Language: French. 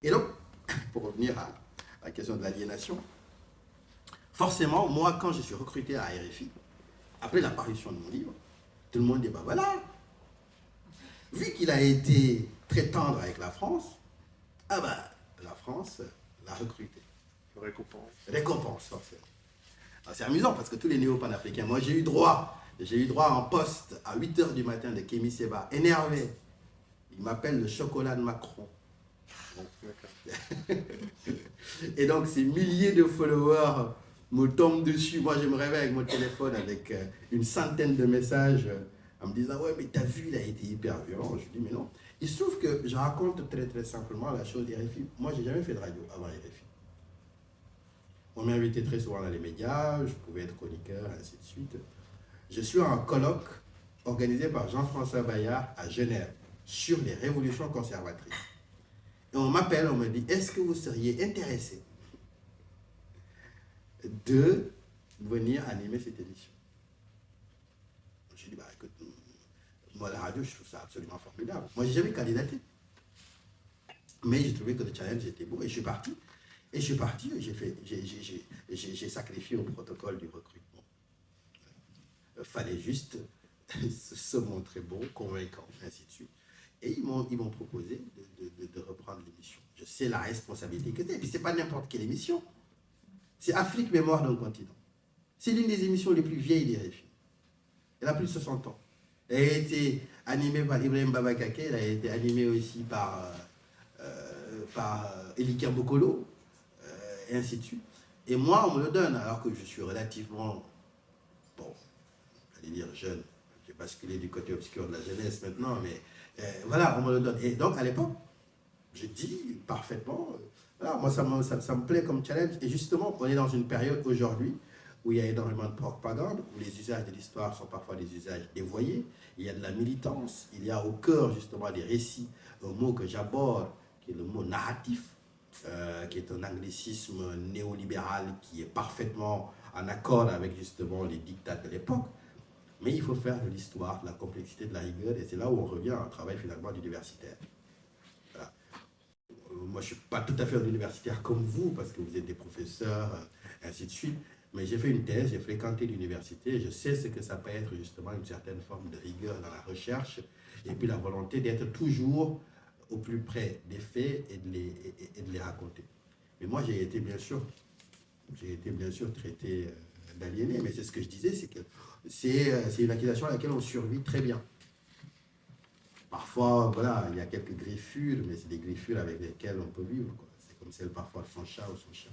Et donc, pour revenir à la question de l'aliénation, forcément, moi, quand je suis recruté à RFI, après l'apparition de mon livre, tout le monde dit, bah voilà, vu qu'il a été très tendre avec la France, ah bah, la France l'a recruté. Récompense. Récompense, forcément. C'est amusant parce que tous les néo-panafricains, moi j'ai eu droit en poste à 8 h du matin de Kémy Seba, énervé. Il m'appelle le chocolat de Macron. Et donc ces milliers de followers me tombent dessus. Moi je me réveille avec mon téléphone avec une centaine de messages en me disant ouais mais t'as vu, il a été hyper violent. Je dis mais non. Il se trouve que je raconte très très simplement la chose d'RFI. Moi j'ai jamais fait de radio avant RFI. On m'invitait très souvent dans les médias, je pouvais être chroniqueur, ainsi de suite. Je suis à un colloque organisé par Jean-François Bayard à Genève sur les révolutions conservatrices. Et on m'appelle, on me dit, est-ce que vous seriez intéressé de venir animer cette émission? Je dis, bah écoute, moi la radio, je trouve ça absolument formidable. Moi, j'ai jamais candidaté. Mais j'ai trouvé que le challenge était beau et je suis parti. Et je suis parti, j'ai sacrifié au protocole du recrutement. Il fallait juste se montrer bon, convaincant, ainsi de suite. Et ils m'ont proposé de reprendre l'émission. Je sais la responsabilité que c'est. Et puis, ce n'est pas n'importe quelle émission. C'est Afrique, mémoire d'un continent. C'est l'une des émissions les plus vieilles des RFI. Elle a plus de 60 ans. Elle a été animée par Ibrahim Babakake, elle a été animée aussi par Elika Bokolo, et ainsi de suite. Et moi, on me le donne, alors que je suis relativement, bon, j'allais dire jeune. J'ai basculé du côté obscur de la jeunesse maintenant, mais voilà, on me le donne. Et donc, à l'époque, je dis parfaitement, voilà, moi, ça me plaît comme challenge. Et justement, on est dans une période aujourd'hui où il y a énormément de propagande, où les usages de l'histoire sont parfois des usages dévoyés. Il y a de la militance, il y a au cœur justement des récits, un mot que j'aborde, qui est le mot narratif, qui est un anglicisme néolibéral qui est parfaitement en accord avec justement les dictats de l'époque. Mais il faut faire de l'histoire, de la complexité, de la rigueur, et c'est là où on revient à un travail finalement d'universitaire. Voilà. Moi, je ne suis pas tout à fait un universitaire comme vous, parce que vous êtes des professeurs, ainsi de suite, mais j'ai fait une thèse, j'ai fréquenté l'université, je sais ce que ça peut être justement une certaine forme de rigueur dans la recherche, et puis la volonté d'être toujours au plus près des faits et de les raconter. Mais moi, j'ai été bien sûr traité d'aliéné, mais c'est ce que je disais, c'est que c'est une accusation à laquelle on survit très bien. Parfois, voilà, il y a quelques griffures, mais c'est des griffures avec lesquelles on peut vivre, quoi. C'est comme celle parfois de son chat ou son chien.